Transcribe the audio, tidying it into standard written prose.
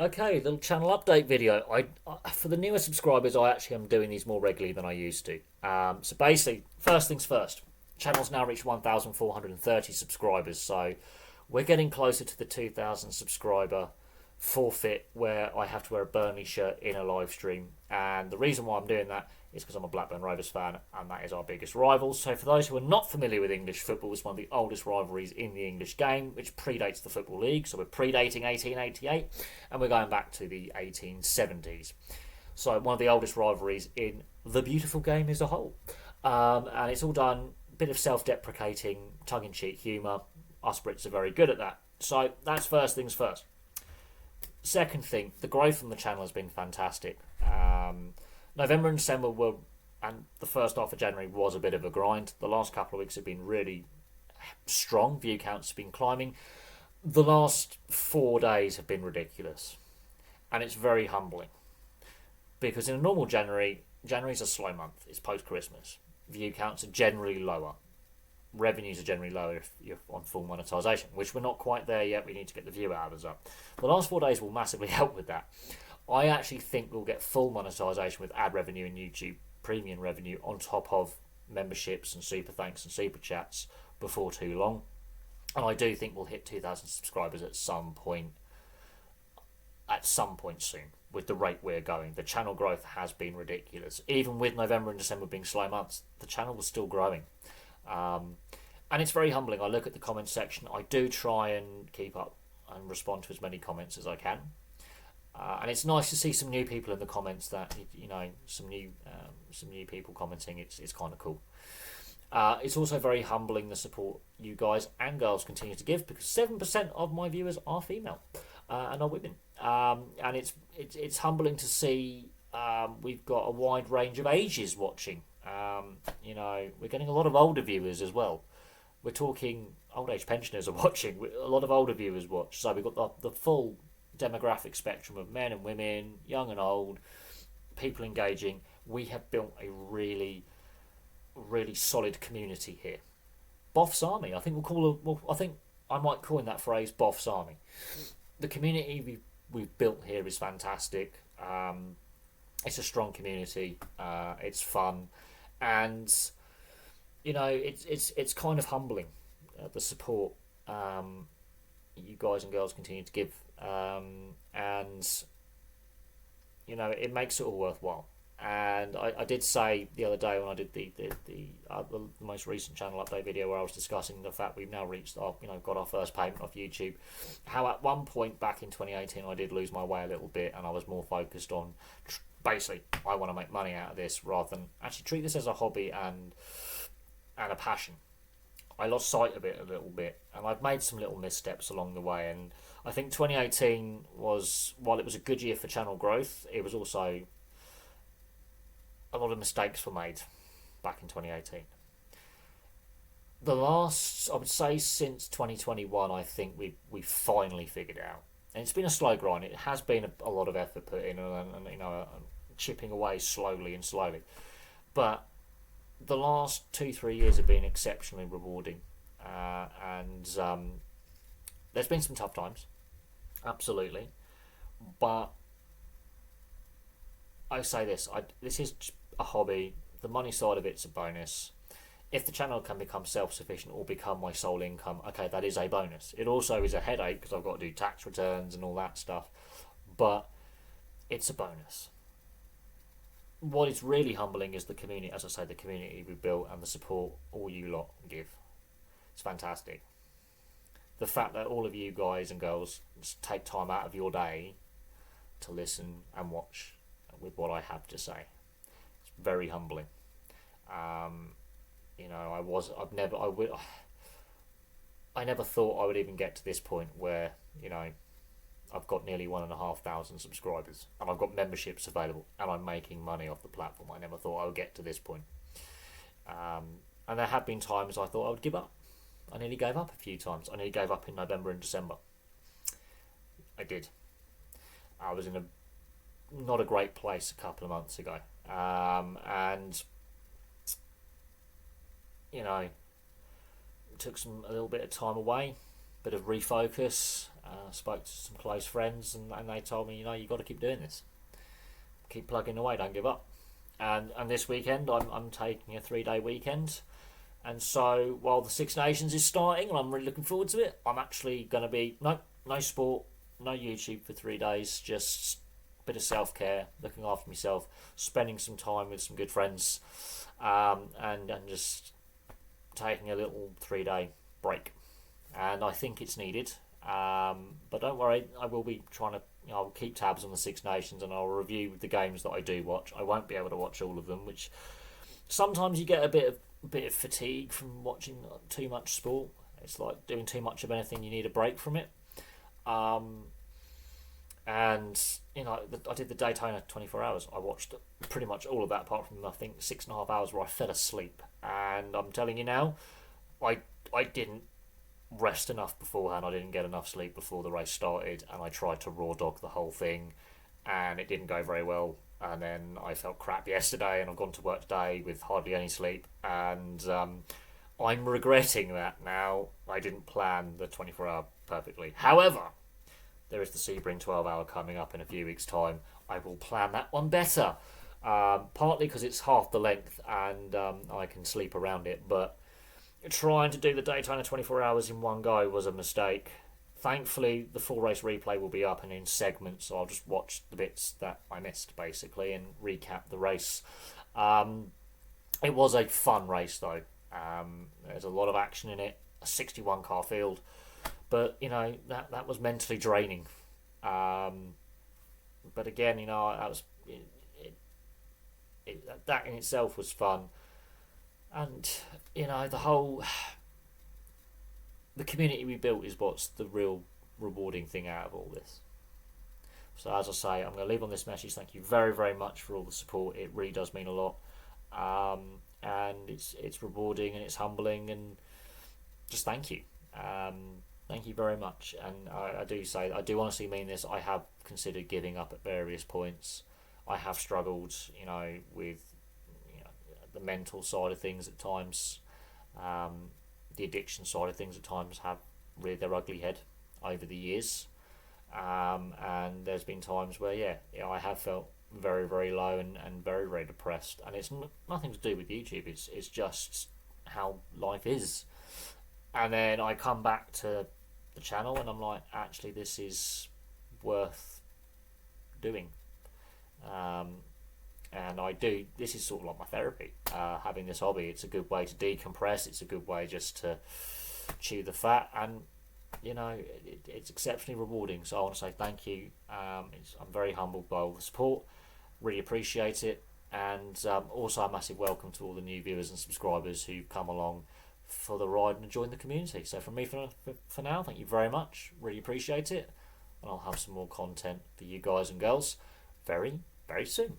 Okay, little channel update video. For the newer subscribers, I actually am doing these more regularly than I used to. So basically, first things first. Channel's now reached 1,430 subscribers, so we're getting closer to the 2,000 subscriber forfeit where I have to wear a Burnley shirt in a live stream. And the reason why I'm doing that is because I'm a Blackburn Rovers fan, and that is our biggest rival. So for those who are not familiar with English football, it's one of the oldest rivalries in the English game, which predates the Football League. So we're predating 1888, and we're going back to the 1870s. So one of the oldest rivalries in the beautiful game as a whole. And it's all done, a bit of self-deprecating, tongue-in-cheek humour. Us Brits are very good at that. So that's first things first. Second thing, the growth on the channel has been fantastic. November and December were, and the first half of January was a bit of a grind. The last couple of weeks have been really strong. View counts have been climbing. The last 4 days have been ridiculous. And it's very humbling. Because in a normal January's a slow month. It's post-Christmas. View counts are generally lower. Revenues are generally lower if you're on full monetization, which we're not quite there yet. We need to get the view hours up. The last 4 days will massively help with that. I actually think we'll get full monetization with ad revenue and YouTube premium revenue on top of memberships and super thanks and super chats before too long. And I do think we'll hit 2,000 subscribers at some point soon with the rate we're going. The channel growth has been ridiculous. Even with November and December being slow months, the channel was still growing. And it's very humbling. I look at the comments section. I do try and keep up and respond to as many comments as I can. And it's nice to see some new people in the comments that, some new people commenting. It's kind of cool. It's also very humbling the support you guys and girls continue to give, because 7% of my viewers are female and are women. And it's humbling to see we've got a wide range of ages watching. We're getting a lot of older viewers as well. We're talking old age pensioners are watching. A lot of older viewers watch. So we've got the full demographic spectrum of men and women, young and old, people engaging. We have built a really, really solid community here. Boff's Army. I think I think I might coin that phrase, Boff's Army. The community we've built here is fantastic. It's a strong community. It's fun, and it's kind of humbling the support you guys and girls continue to give, and it makes it all worthwhile. And I did say the other day when I did the most recent channel update video where I was discussing the fact we've now reached got our first payment off YouTube, how at one point back in 2018 I did lose my way a little bit, and I was more focused on basically I want to make money out of this rather than actually treat this as a hobby and a passion. I lost sight of it a little bit, and I've made some little missteps along the way. And I think 2018 was, while it was a good year for channel growth, it was also a lot of mistakes were made back in 2018. The last, I would say, since 2021, I think we've finally figured it out. And it's been a slow grind. It has been a lot of effort put in, and chipping away slowly. But the last 2-3 years have been exceptionally rewarding, and there's been some tough times, absolutely. But I say this: this is a hobby. The money side of it's a bonus. If the channel can become self-sufficient or become my sole income, okay, that is a bonus. It also is a headache because I've got to do tax returns and all that stuff, but it's a bonus. What is really humbling is the community, as I say, the community we built and the support all you lot give. It's fantastic. The fact that all of you guys and girls take time out of your day to listen and watch with what I have to say. It's very humbling. I never thought I would even get to this point where, I've got nearly 1,500 subscribers and I've got memberships available and I'm making money off the platform. I never thought I would get to this point. And there have been times I thought I would give up. I nearly gave up a few times. I nearly gave up in November and December. I did. I was in not a great place a couple of months ago. And took a little bit of time away, bit of refocus, Spoke to some close friends, and they told me, you've got to keep doing this. Keep plugging away, don't give up. And this weekend, I'm taking a 3-day weekend. And so while the Six Nations is starting, and I'm really looking forward to it, I'm actually going to be, no sport, no YouTube for 3 days, just a bit of self-care, looking after myself, spending some time with some good friends, and just taking a little 3-day break. And I think it's needed. But don't worry, I will be trying to, I'll keep tabs on the Six Nations, and I'll review the games that I do watch. I won't be able to watch all of them, which sometimes you get a bit of fatigue from watching too much sport. It's like doing too much of anything, you need a break from it. And I did the Daytona 24 hours. I watched pretty much all of that, apart from I think 6.5 hours where I fell asleep. And I'm telling you now, I didn't rest enough beforehand. I didn't get enough sleep before the race started, and I tried to raw dog the whole thing, and it didn't go very well. And then I felt crap yesterday, and I've gone to work today with hardly any sleep, and I'm regretting that now. I didn't plan the 24-hour perfectly. However, there is the Sebring 12-hour coming up in a few weeks' time. I will plan that one better, partly because it's half the length and I can sleep around it, but trying to do the Daytona 24 hours in one go was a mistake. Thankfully, the full race replay will be up and in segments, so I'll just watch the bits that I missed, basically, and recap the race. It was a fun race, though. There's a lot of action in it, a 61-car field, but, that was mentally draining. But again, that was that in itself was fun. And, the community we built is what's the real rewarding thing out of all this. So as I say, I'm going to leave on this message. Thank you very, very much for all the support. It really does mean a lot. And it's rewarding and it's humbling, and just thank you. Thank you very much. And I do say, I do honestly mean this, I have considered giving up at various points. I have struggled, with the mental side of things at times. The addiction side of things at times have reared their ugly head over the years. And there's been times where, I have felt very, very low and very, very depressed. And it's nothing to do with YouTube. It's just how life is. And then I come back to the channel and I'm like, actually, this is worth doing. And this is sort of like my therapy, having this hobby. It's a good way to decompress. It's a good way just to chew the fat. And, it's exceptionally rewarding. So I want to say thank you. I'm very humbled by all the support. Really appreciate it. And also a massive welcome to all the new viewers and subscribers who've come along for the ride and join the community. So from me for now, thank you very much. Really appreciate it. And I'll have some more content for you guys and girls very, very soon.